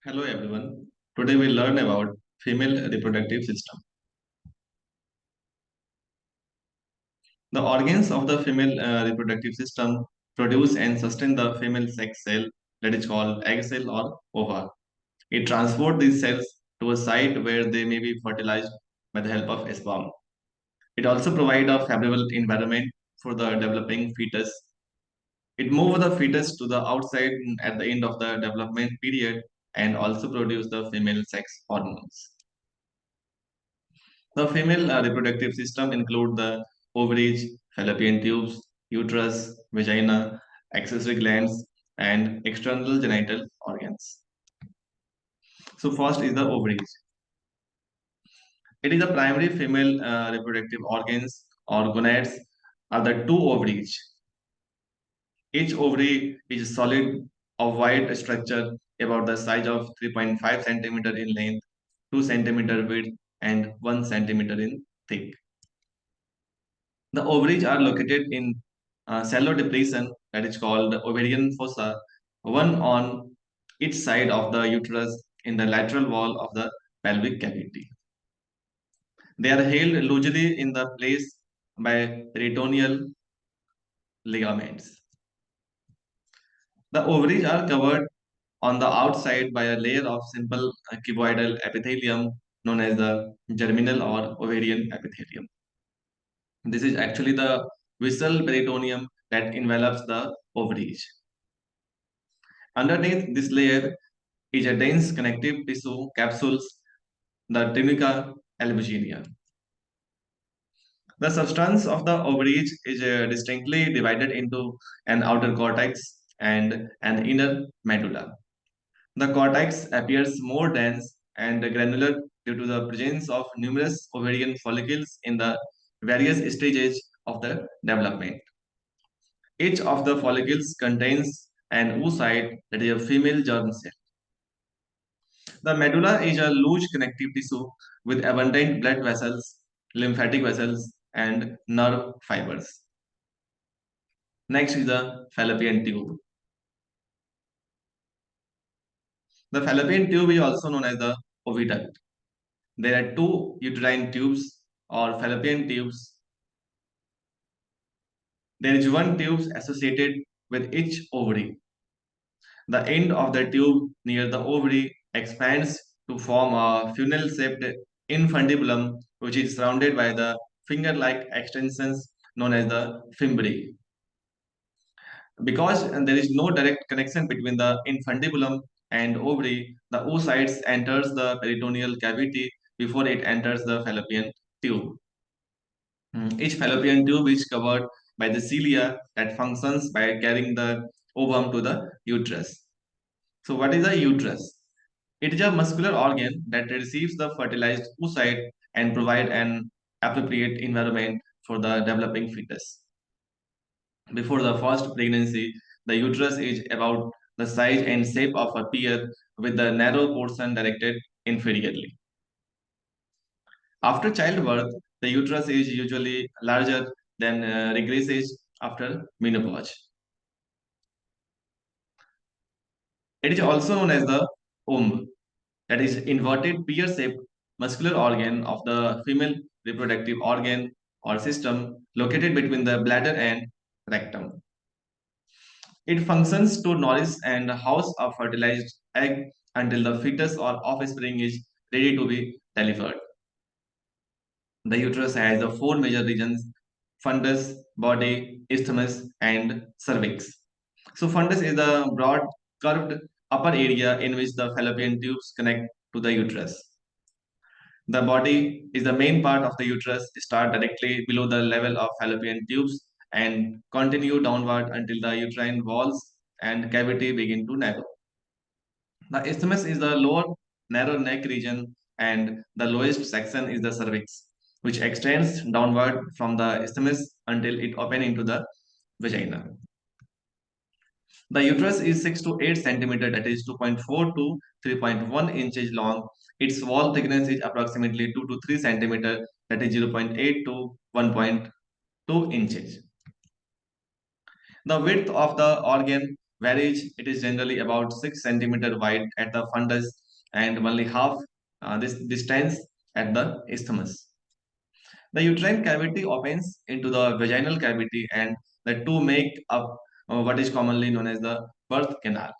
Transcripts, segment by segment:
Hello everyone. Today we learn about female reproductive system. The organs of the female reproductive system produce and sustain the female sex cell that is called egg cell or ova. It transports these cells to a site where they may be fertilized by the help of sperm. It also provides a favorable environment for the developing fetus. It moves the fetus to the outside at the end of the development period and also produce the female sex hormones. The female reproductive system include the ovaries, fallopian tubes, uterus, vagina, accessory glands, and external genital organs. So first is the ovaries. It is the primary female reproductive organs or gonads are the two ovaries. Each ovary is solid of wide structure about the size of 3.5 centimeter in length, 2 centimeter width, and 1 centimeter in thick. The ovaries are located in shallow depression that is called ovarian fossa, one on each side of the uterus in the lateral wall of the pelvic cavity. They are held loosely in the place by peritoneal ligaments. The ovaries are covered on the outside by a layer of simple cuboidal epithelium known as the germinal or ovarian epithelium. This is actually the visceral peritoneum that envelops the ovaries. Underneath this layer is a dense connective tissue capsules, the tunica albuginea. The substance of the ovaries is distinctly divided into an outer cortex and an inner medulla. The cortex appears more dense and granular due to the presence of numerous ovarian follicles in the various stages of the development. Each of the follicles contains an oocyte that is a female germ cell. The medulla is a loose connective tissue with abundant blood vessels, lymphatic vessels, and nerve fibers. Next is the fallopian tube. The fallopian tube is also known as the oviduct. There are two uterine tubes or fallopian tubes. There is one tube associated with each ovary. The end of the tube near the ovary expands to form a funnel-shaped infundibulum, which is surrounded by the finger-like extensions known as the fimbriae. Because there is no direct connection between the infundibulum and ovary, the oocytes enters the peritoneal cavity before it enters the fallopian tube. Each fallopian tube is covered by the cilia that functions by carrying the ovum to the uterus. So what is the uterus? It is a muscular organ that receives the fertilized oocyte and provide an appropriate environment for the developing fetus. Before the first pregnancy, the uterus is about the size and shape of a pear with the narrow portion directed inferiorly. After childbirth, the uterus is usually larger than regresses after menopause. It is also known as the womb, that is inverted pear-shaped muscular organ of the female reproductive organ or system located between the bladder and rectum. It functions to nourish and house a fertilized egg until the fetus or offspring is ready to be delivered. The uterus has the four major regions: fundus, body, isthmus, and cervix. So, fundus is the broad, curved upper area in which the fallopian tubes connect to the uterus. The body is the main part of the uterus, start directly below the level of fallopian tubes and continue downward until the uterine walls and cavity begin to narrow. The isthmus is the lower narrow neck region and the lowest section is the cervix, which extends downward from the isthmus until it opens into the vagina. The uterus is 6 to 8 centimeter, that is 2.4 to 3.1 inches long. Its wall thickness is approximately 2 to 3 centimeter, that is 0.8 to 1.2 inches. The width of the organ varies. It is generally about 6 centimeter wide at the fundus and only half this distance at the isthmus. The uterine cavity opens into the vaginal cavity, and the two make up what is commonly known as the birth canal.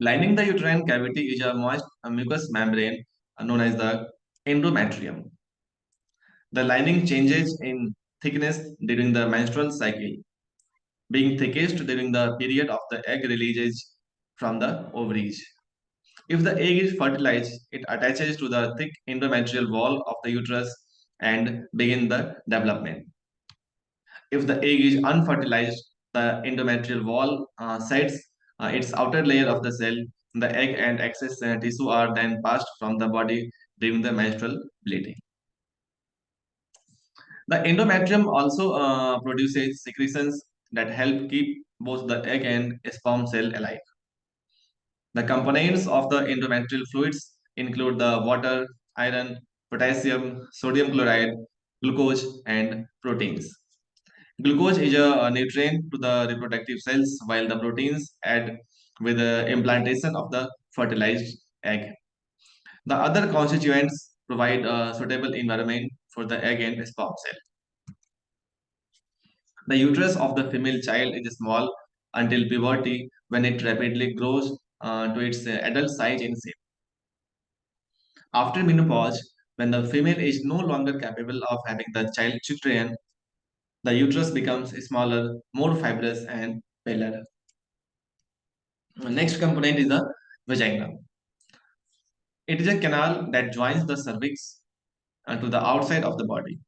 Lining the uterine cavity is a moist mucous membrane known as the endometrium. The lining changes in thickness during the menstrual cycle, being thickest during the period of the egg releases from the ovaries. If the egg is fertilized, it attaches to the thick endometrial wall of the uterus and begin the development. If the egg is unfertilized, the endometrial wall sets its outer layer of the cell. The egg and excess tissue are then passed from the body during the menstrual bleeding. The endometrium also produces secretions that help keep both the egg and sperm cell alive. The components of the endometrial fluids include the water, iron, potassium, sodium chloride, glucose, and proteins. Glucose is a nutrient to the reproductive cells, while the proteins add with the implantation of the fertilized egg. The other constituents provide a suitable environment for the egg and sperm cell. The uterus of the female child is small until puberty, when it rapidly grows to its adult size and shape. After menopause, when the female is no longer capable of having the child children, the uterus becomes smaller, more fibrous, and paler. The next component is the vagina. It is a canal that joins the cervix to the outside of the body.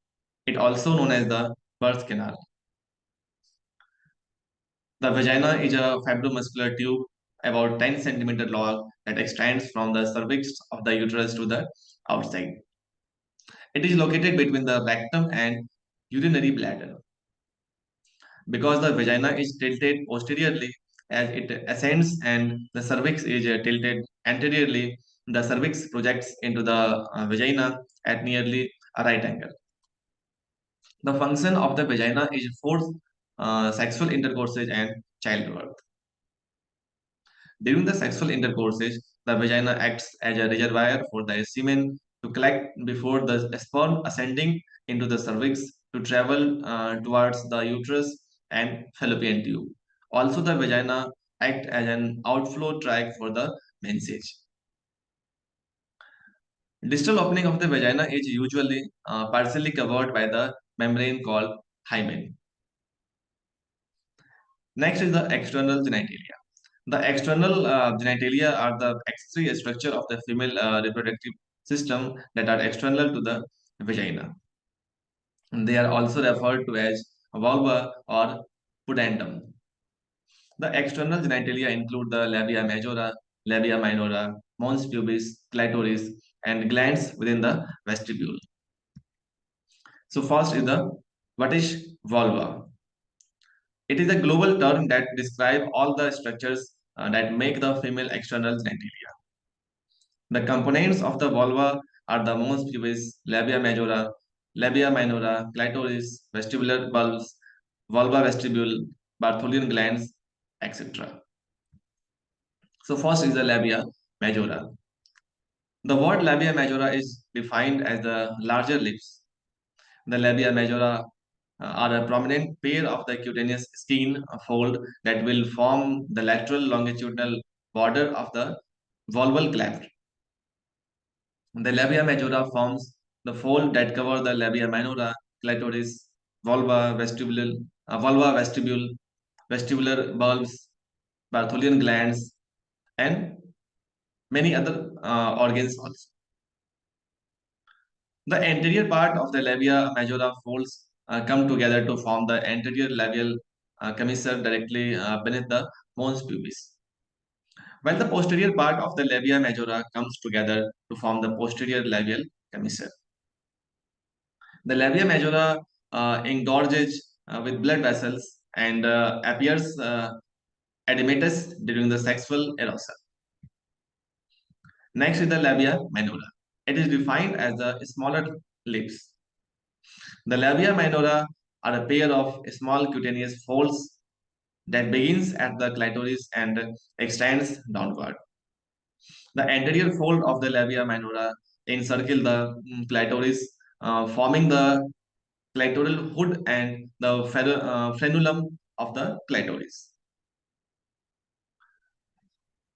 It also known as the birth canal. The vagina is a fibromuscular tube about 10 centimeter long that extends from the cervix of the uterus to the outside. It is located between the rectum and urinary bladder. Because the vagina is tilted posteriorly as it ascends and the cervix is tilted anteriorly, the cervix projects into the vagina at nearly a right angle. The function of the vagina is for sexual intercourses and childbirth. During the sexual intercourses, the vagina acts as a reservoir for the semen to collect before the sperm ascending into the cervix to travel towards the uterus and fallopian tube. Also, the vagina acts as an outflow tract for the menses. Distal opening of the vagina is usually partially covered by the membrane called hymen. Next is the external genitalia. The external genitalia are the accessory structure of the female reproductive system that are external to the vagina. They are also referred to as vulva or pudendum. The external genitalia include the labia majora, labia minora, mons pubis, clitoris, and glands within the vestibule. So first is the what is vulva? It is a global term that describes all the structures that make the female external genitalia. The components of the vulva are the mons pubis, labia minora, clitoris, vestibular bulbs, vulva vestibule, Bartholian glands, etc. So first is the labia majora. The word labia majora is defined as the larger lips. The labia majora are a prominent pair of the cutaneous skin fold that will form the lateral longitudinal border of the vulval cleft. The labia majora forms the fold that cover the labia minora, clitoris, vulva vestibule, vestibular bulbs, Bartholian glands, and many other organs also. The anterior part of the labia majora folds come together to form the anterior labial commissure directly beneath the mons pubis. While the posterior part of the labia majora comes together to form the posterior labial commissure. The labia majora engorges with blood vessels and appears edematous during the sexual arousal. Next is the labia minora. It is defined as the smaller lips. The labia minora are a pair of small cutaneous folds that begins at the clitoris and extends downward. The anterior fold of the labia minora encircle the clitoris, forming the clitoral hood and the frenulum of the clitoris.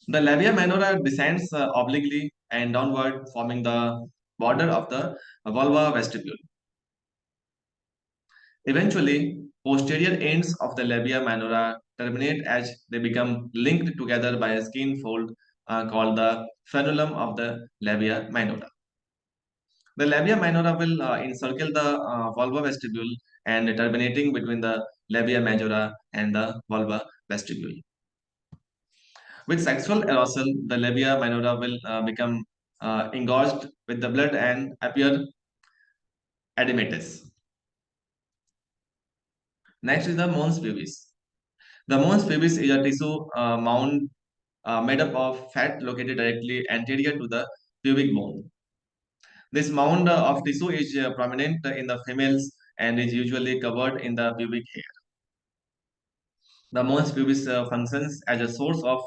The labia minora descends obliquely and downward, forming the border of the vulva vestibule. Eventually, posterior ends of the labia minora terminate as they become linked together by a skin fold called the frenulum of the labia minora. The labia minora will encircle the vulva vestibule and terminating between the labia majora and the vulva vestibule. With sexual arousal, the labia minora will become engorged with the blood and appear edematous. Next is the mons pubis. The mons pubis is a tissue mound made up of fat located directly anterior to the pubic bone. This mound of tissue is prominent in the females and is usually covered in the pubic hair. The mons pubis functions as a source of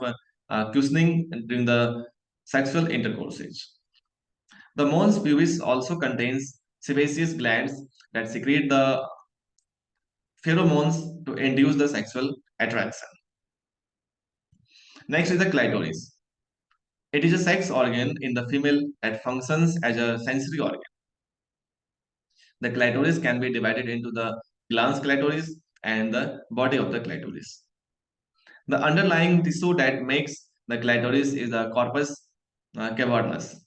cushioning during the sexual intercourse. The mons pubis also contains sebaceous glands that secrete the pheromones to induce the sexual attraction. Next is the clitoris. It is a sex organ in the female that functions as a sensory organ. The clitoris can be divided into the glans clitoris and the body of the clitoris. The underlying tissue that makes the clitoris is the corpus cavernous.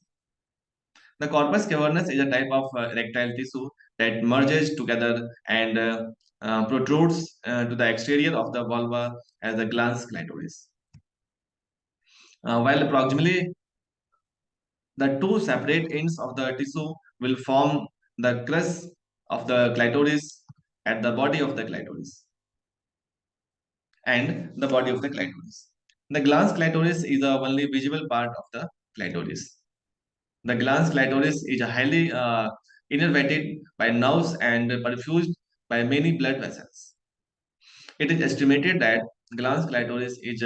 The corpus cavernous is a type of erectile tissue that merges together and protrudes to the exterior of the vulva as the glans clitoris. While proximally, the two separate ends of the tissue will form the crest of the clitoris at the body of the clitoris and the body of the clitoris. The glans clitoris is the only visible part of the clitoris. The glans clitoris is highly innervated by nerves and perfused by many blood vessels. It is estimated that glans clitoris is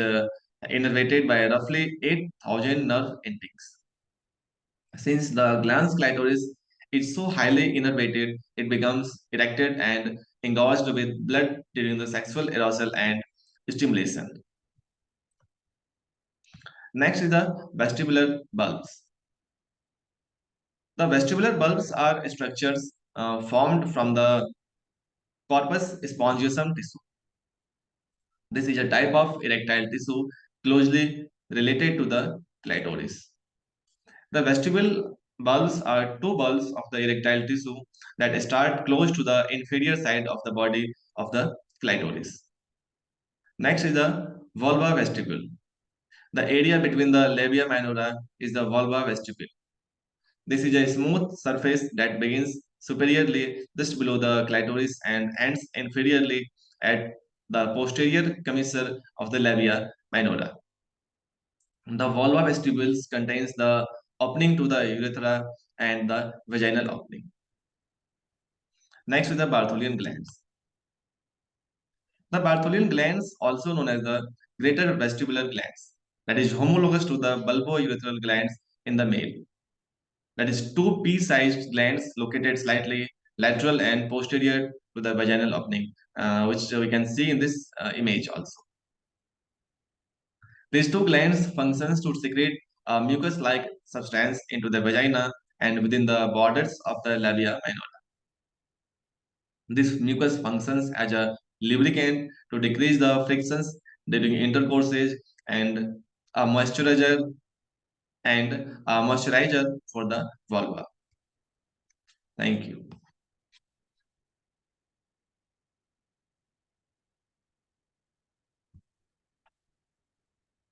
innervated by roughly 8,000 nerve endings. Since the glans clitoris is so highly innervated, it becomes erected and engorged with blood during the sexual arousal and stimulation. Next is the vestibular bulbs. The vestibular bulbs are structures formed from the corpus spongiosum tissue. This is a type of erectile tissue closely related to the clitoris. The vestibule bulbs are two bulbs of the erectile tissue that start close to the inferior side of the body of the clitoris. Next is the vulva vestibule. The area between the labia minora is the vulva vestibule. This is a smooth surface that begins superiorly just below the clitoris and ends inferiorly at the posterior commissure of the labia minora. The vulva vestibules contains the opening to the urethra and the vaginal opening. Next is the Bartholian glands. The Bartholian glands, also known as the greater vestibular glands, that is homologous to the bulbourethral glands in the male. That is two pea-sized glands located slightly lateral and posterior to the vaginal opening, which we can see in this image also. These two glands functions to secrete a mucus-like substance into the vagina and within the borders of the labia minora. This mucus functions as a lubricant to decrease the frictions during intercourses and a moisturizer for the vulva. Thank you.